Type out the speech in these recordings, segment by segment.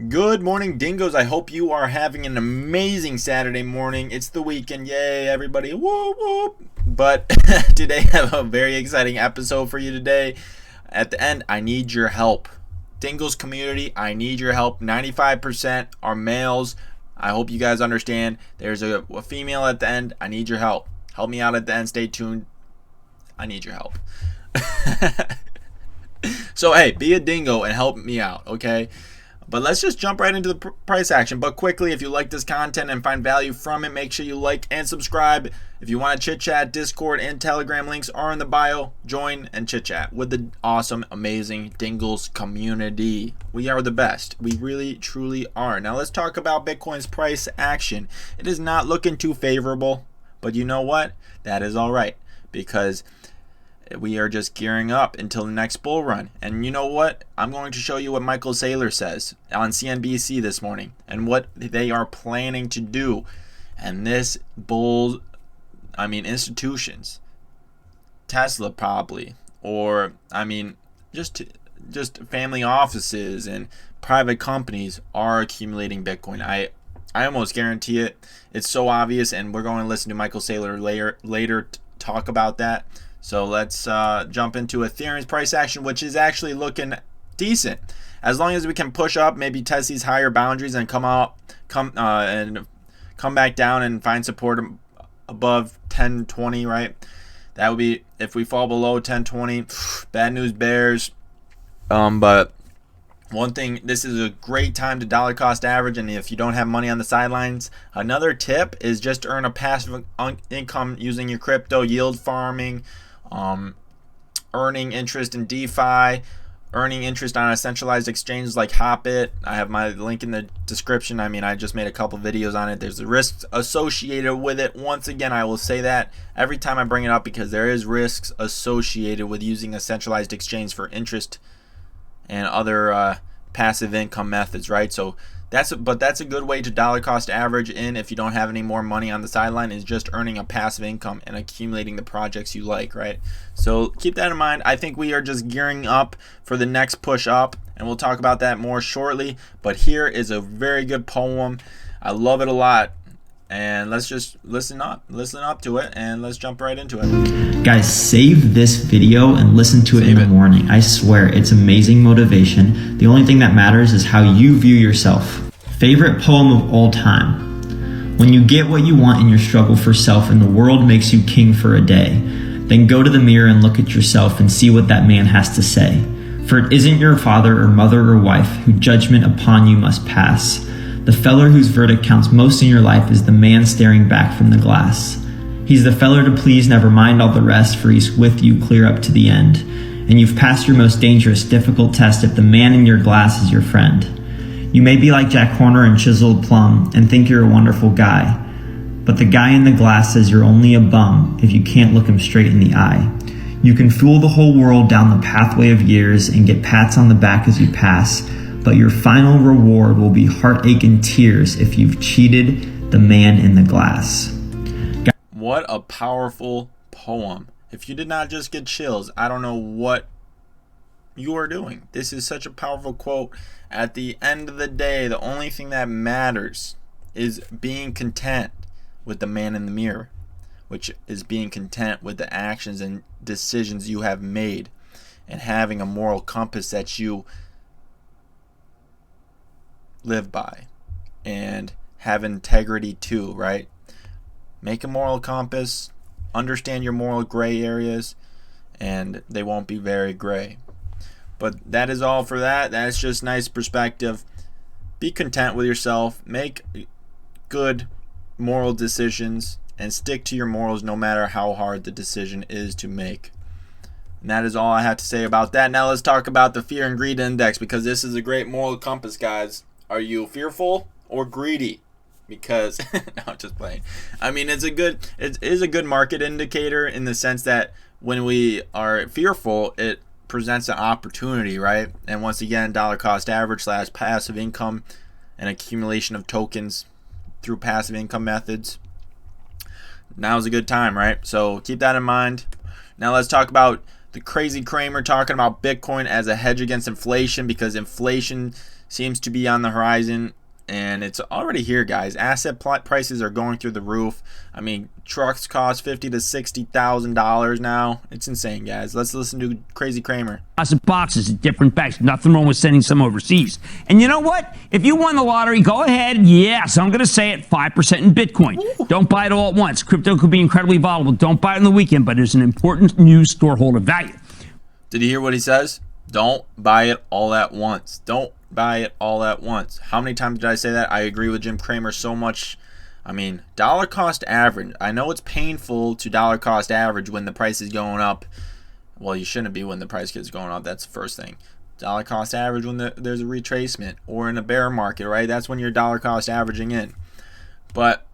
Good morning, Dingoos. I hope you are having an amazing Saturday morning. It's the weekend. Yay, everybody. Whoop, whoop. But today I have a very exciting episode for you today. At the end, I need your help. Dingoos community, I need your help. 95% are males. I hope you guys understand. There's a female at the end. I need your help. Help me out at the end. Stay tuned. I need your help. So, hey, be a dingo and help me out, okay? But let's just jump right into the price action. But quickly, if you like this content and find value from it, make sure you like and subscribe. If you want to chit chat, Discord and Telegram links are in the bio. Join and chit chat with the awesome, amazing Dingoos community. We are the best. We really, truly are. Now let's talk about Bitcoin's price action. It is not looking too favorable, but you know what? That is all right, because we are just gearing up until the next bull run. And you know what? I'm going to show you what Michael Saylor says on CNBC this morning and what they are planning to do. And this institutions, Tesla probably, or just family offices and private companies are accumulating Bitcoin. I almost guarantee it. It's so obvious, and we're going to listen to Michael Saylor later talk about that. So let's jump into Ethereum's price action, which is actually looking decent. As long as we can push up, maybe test these higher boundaries and come back down and find support above 1020, right? That would be, if we fall below 1020, bad news bears. But one thing, this is a great time to dollar cost average, and if you don't have money on the sidelines, another tip is just to earn a passive income using your crypto, yield farming, earning interest in DeFi, earning interest on a centralized exchanges like Hopit. I have my link in the description. I just made a couple videos on it. There's the risks associated with it. Once again, I will say that every time I bring it up, because there is risks associated with using a centralized exchange for interest and other passive income methods, right? So that's a good way to dollar cost average in if you don't have any more money on the sideline, is just earning a passive income and accumulating the projects you like, right? So keep that in mind. I think we are just gearing up for the next push up, and we'll talk about that more shortly. But here is a very good poem. I love it a lot. And let's just listen up to it, and let's jump right into it. Guys, save this video and listen to it in the morning. I swear, it's amazing motivation. The only thing that matters is how you view yourself. Favorite poem of all time. When you get what you want in your struggle for self and the world makes you king for a day, then go to the mirror and look at yourself and see what that man has to say. For it isn't your father or mother or wife who judgment upon you must pass. The feller whose verdict counts most in your life is the man staring back from the glass. He's the feller to please, never mind all the rest, for he's with you clear up to the end. And you've passed your most dangerous, difficult test if the man in your glass is your friend. You may be like Jack Horner and Chiseled Plum and think you're a wonderful guy, but the guy in the glass says you're only a bum if you can't look him straight in the eye. You can fool the whole world down the pathway of years and get pats on the back as you pass, but your final reward will be heartache and tears if you've cheated the man in the glass. What a powerful poem. If you did not just get chills, I don't know what you are doing. This is such a powerful quote. At the end of the day, the only thing that matters is being content with the man in the mirror, which is being content with the actions and decisions you have made, and having a moral compass that you live by and have integrity too, right? Make a moral compass, understand your moral gray areas, and they won't be very gray. But that is all for that. That's just nice perspective. Be content with yourself, make good moral decisions, and stick to your morals no matter how hard the decision is to make. And that is all I have to say about that. Now let's talk about the fear and greed index, because this is a great moral compass, guys. Are you fearful or greedy? Because no, I'm just playing. It is a good market indicator in the sense that when we are fearful, it presents an opportunity, right? And once again, dollar cost average / passive income and accumulation of tokens through passive income methods. Now's a good time, right? So keep that in mind. Now let's talk about the crazy Kramer talking about Bitcoin as a hedge against inflation, because inflation seems to be on the horizon, and it's already here, guys. Asset prices are going through the roof. I mean, trucks cost $50,000 to $60,000 now. It's insane, guys. Let's listen to Crazy Kramer. Lots of boxes at different banks. Nothing wrong with sending some overseas. And you know what? If you won the lottery, go ahead. Yes, I'm going to say it, 5% in Bitcoin. Ooh. Don't buy it all at once. Crypto could be incredibly volatile. Don't buy it on the weekend, but it's an important news storehold of value. Did you hear what he says? Don't buy it all at once. Don't buy it all at once. How many times did I say that? I agree with Jim Cramer so much. I mean, dollar cost average. I know it's painful to dollar cost average when the price is going up. Well, you shouldn't be when the price is going up. That's the first thing. Dollar cost average when there's a retracement or in a bear market, right? That's when you're dollar cost averaging in. But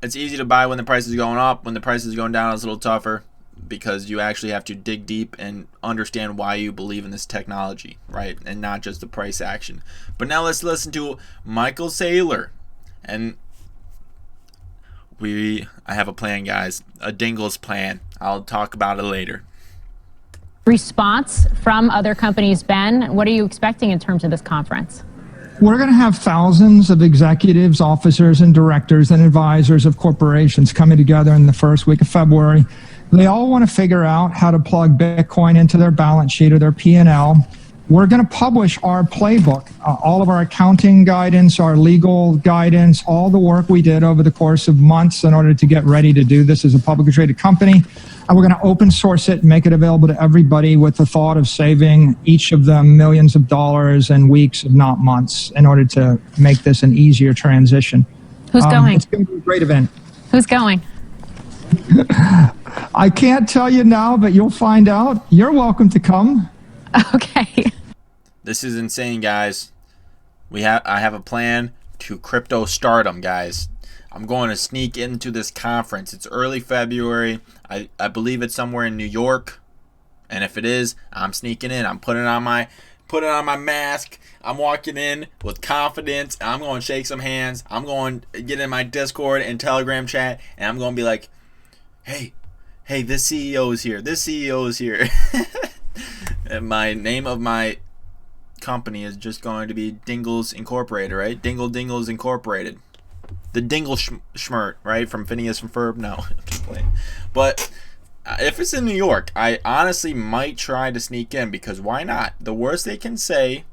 it's easy to buy when the price is going up. When the price is going down, it's a little tougher, because you actually have to dig deep and understand why you believe in this technology, right? And not just the price action. But now let's listen to Michael Saylor. And I have a plan, guys. A Dingooos plan. I'll talk about it later. Response from other companies, Ben. What are you expecting in terms of this conference? We're going to have thousands of executives, officers, and directors and advisors of corporations coming together in the first week of February. They all want to figure out how to plug Bitcoin into their balance sheet or their P&L. We're going to publish our playbook, all of our accounting guidance, our legal guidance, all the work we did over the course of months in order to get ready to do this as a publicly traded company. And we're going to open source it and make it available to everybody with the thought of saving each of them millions of dollars in weeks, if not months, in order to make this an easier transition. Who's going? It's going to be a great event. Who's going? I can't tell you now, but you'll find out. You're welcome to come. Okay. This is insane, guys. I have a plan to crypto stardom, guys. I'm going to sneak into this conference. It's early February. I believe it's somewhere in New York. And if it is, I'm sneaking in. I'm putting on my mask. I'm walking in with confidence. I'm going to shake some hands. I'm going to get in my Discord and Telegram chat, and I'm going to be like, hey, this CEO is here. This CEO is here. And my name of my company is just going to be Dingooos Incorporated, right? Dingooos Incorporated. The Dingle Schmert, right? From Phineas and Ferb. No, I'm just playing. But if it's in New York, I honestly might try to sneak in, because why not? The worst they can say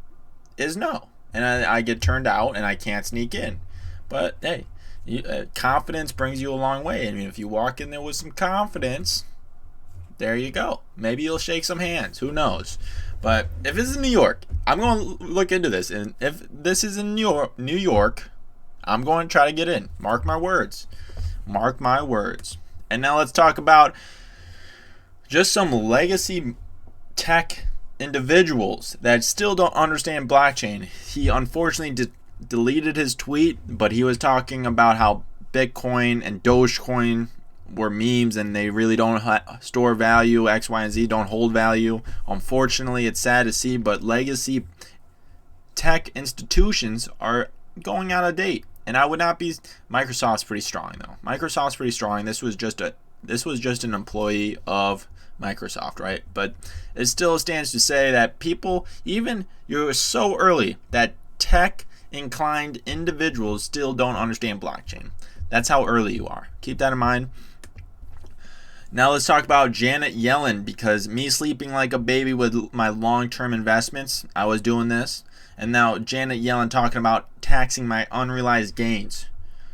is no. And I get turned out and I can't sneak in. But hey, confidence brings you a long way. I mean, if you walk in there with some confidence, there you go. Maybe you'll shake some hands. Who knows? But if it's in New York, I'm going to look into this. And if this is in New York, I'm going to try to get in. Mark my words. Mark my words. And now let's talk about just some legacy tech individuals that still don't understand blockchain. He unfortunately deleted his tweet, but he was talking about how Bitcoin and Dogecoin were memes and they really don't store value. X, Y, and Z don't hold value. Unfortunately, it's sad to see, but legacy tech institutions are going out of date. And I would not be. Microsoft's pretty strong though. Microsoft's pretty strong. This was just an employee of Microsoft, right? But it still stands to say that people, even you're so early, that tech inclined individuals still don't understand blockchain. That's how early you are. Keep that in mind. Now let's talk about Janet Yellen, because me sleeping like a baby with my long-term investments, I was doing this, and now Janet Yellen talking about taxing my unrealized gains.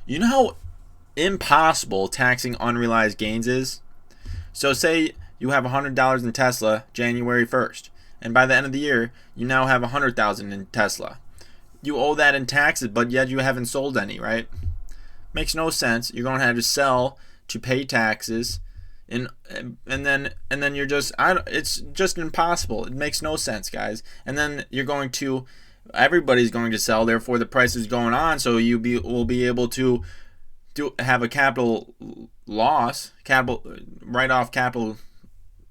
You know how impossible taxing unrealized gains is? So say you have $100 in Tesla January 1st, and by the end of the year, you now have $100,000 in Tesla. You owe that in taxes, but yet you haven't sold any, right? Makes no sense. You're going to have to sell to pay taxes, and then you're just it's just impossible. It makes no sense, guys. And then everybody's going to sell, therefore the price is going on, so will be able to have a write off capital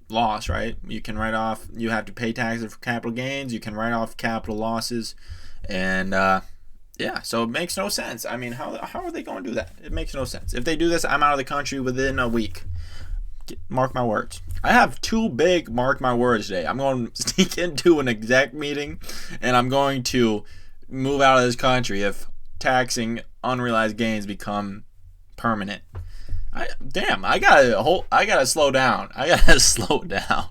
loss, right? You can write off, you have to pay taxes for capital gains, you can write off capital losses, and yeah, so it makes no sense. I mean, how are they going to do that? It makes no sense. If they do this, I'm out of the country within a week. Mark my words. I have two big mark my words today. I'm going to sneak into an exec meeting, and I'm going to move out of this country if taxing unrealized gains become permanent. I gotta slow down. I gotta slow down.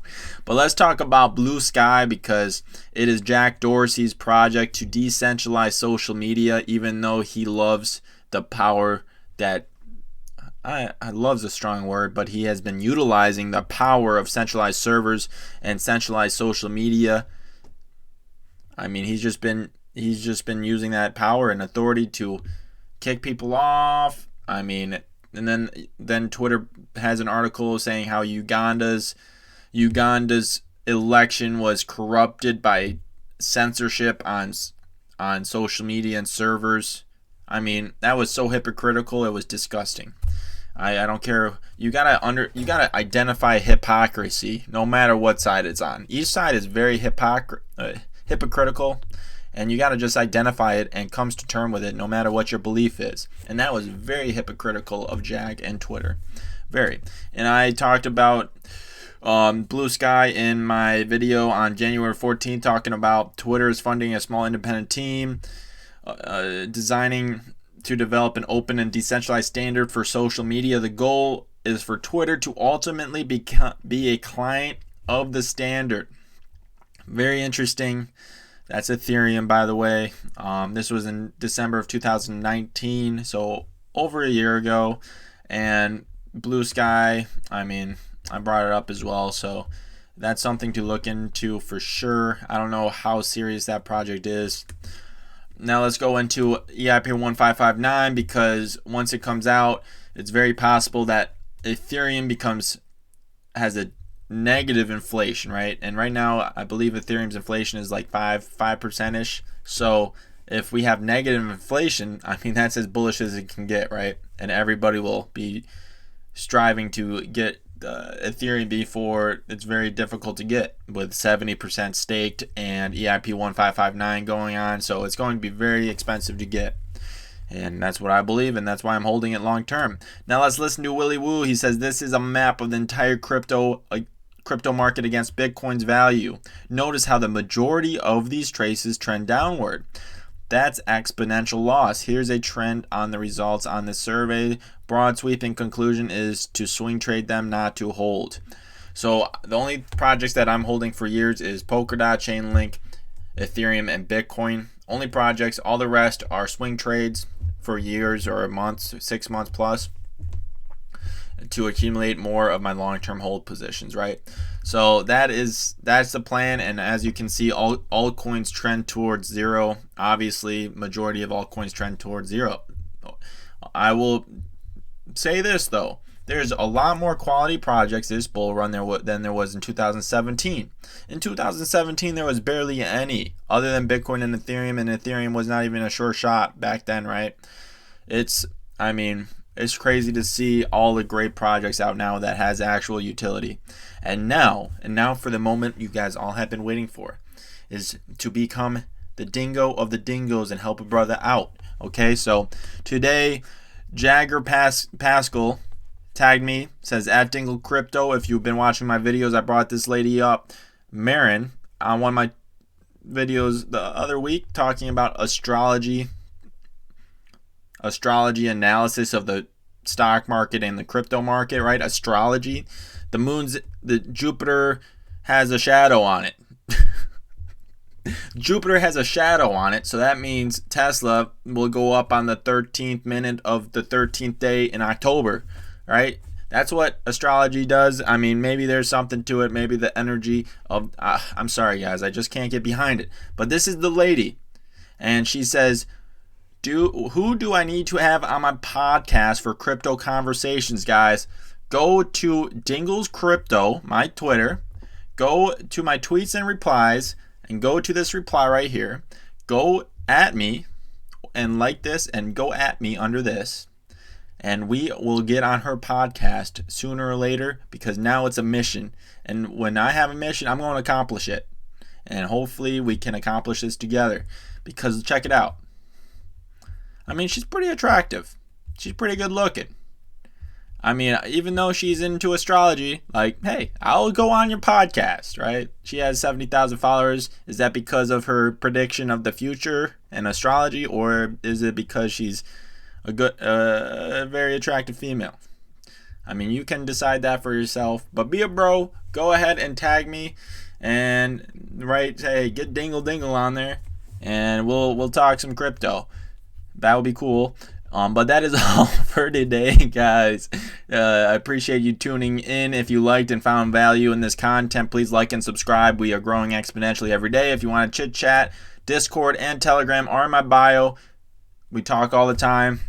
But let's talk about Blue Sky, because it is Jack Dorsey's project to decentralize social media, even though he loves the power that I love's a strong word, but he has been utilizing the power of centralized servers and centralized social media. I mean, he's just been using that power and authority to kick people off. I mean, and then Twitter has an article saying how Uganda's election was corrupted by censorship on social media and servers. I mean, that was so hypocritical. It was disgusting. I don't care. You gotta identify hypocrisy no matter what side it's on. Each side is very hypocritical, and you gotta just identify it and comes to term with it no matter what your belief is. And that was very hypocritical of Jack and Twitter. Very. And I talked about Blue Sky in my video on January 14th, talking about Twitter is funding a small independent team designing to develop an open and decentralized standard for social media. The goal is for Twitter to ultimately be a client of the standard. Very interesting. That's Ethereum, by the way. This was in December of 2019, so over a year ago. And Blue Sky, I mean, I brought it up as well, so that's something to look into for sure. I don't know how serious that project is. Now let's go into EIP 1559, because once it comes out, it's very possible that Ethereum has a negative inflation, right? And right now, I believe Ethereum's inflation is like 5%-ish. So if we have negative inflation, I mean, that's as bullish as it can get, right? And everybody will be striving to get Ethereum before it's very difficult to get, with 70% staked and EIP 1559 going on. So it's going to be very expensive to get. And that's what I believe, and that's why I'm holding it long term. Now let's listen to Willy Woo. He says this is a map of the entire crypto market against Bitcoin's value. Notice how the majority of these traces trend downward. That's exponential loss. Here's a trend on the results on this survey. Broad sweeping conclusion is to swing trade them, not to hold. So the only projects that I'm holding for years is Polkadot, Chainlink, Ethereum, and Bitcoin. Only projects. All the rest are swing trades for years or months, 6 months plus, to accumulate more of my long-term hold positions, right? So that's the plan. And as you can see, all altcoins trend towards zero. Obviously, majority of altcoins trend towards zero. I will say this though, there's a lot more quality projects this bull run than there was in 2017. In 2017, there was barely any other than Bitcoin and Ethereum was not even a sure shot back then, right? It's crazy to see all the great projects out now that has actual utility. And now for the moment you guys all have been waiting for, is to become the dingo of the dingoes and help a brother out. Okay, so today, Jagger Pascal tagged me, says at Dingle Crypto. If you've been watching my videos, I brought this lady up, Marin, on one of my videos the other week, talking about astrology analysis of the stock market and the crypto market, right? Astrology. The Jupiter has a shadow on it. Jupiter has a shadow on it, so that means Tesla will go up on the 13th minute of the 13th day in October, right? That's what astrology does. I mean, maybe there's something to it. Maybe the energy of... I'm sorry, guys. I just can't get behind it. But this is the lady, and she says, who do I need to have on my podcast for crypto conversations, guys? Go to Dingooos Crypto, my Twitter. Go to my tweets and replies, and go to this reply right here. Go at me and like this, and go at me under this. And we will get on her podcast sooner or later, because now it's a mission. And when I have a mission, I'm going to accomplish it. And hopefully we can accomplish this together. Because check it out. I mean, she's pretty attractive. She's pretty good looking. I mean, even though she's into astrology, like, hey, I'll go on your podcast, right? She has 70,000 followers. Is that because of her prediction of the future and astrology, or is it because she's a very attractive female? I mean, you can decide that for yourself. But be a bro. Go ahead and tag me, and hey, get Dingle on there, and we'll talk some crypto. That would be cool. But that is all for today, guys. I appreciate you tuning in. If you liked and found value in this content, please like and subscribe. We are growing exponentially every day. If you want to chit chat, Discord and Telegram are in my bio. We talk all the time.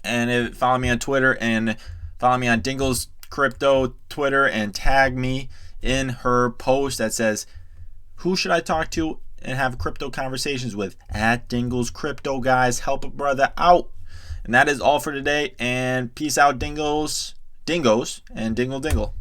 And follow me on Twitter and follow me on Dingoo's Crypto Twitter and tag me in her post that says, who should I talk to and have crypto conversations with? At Dingoo's Crypto, guys. Help a brother out. And that is all for today. And peace out, dingoes, and dingle.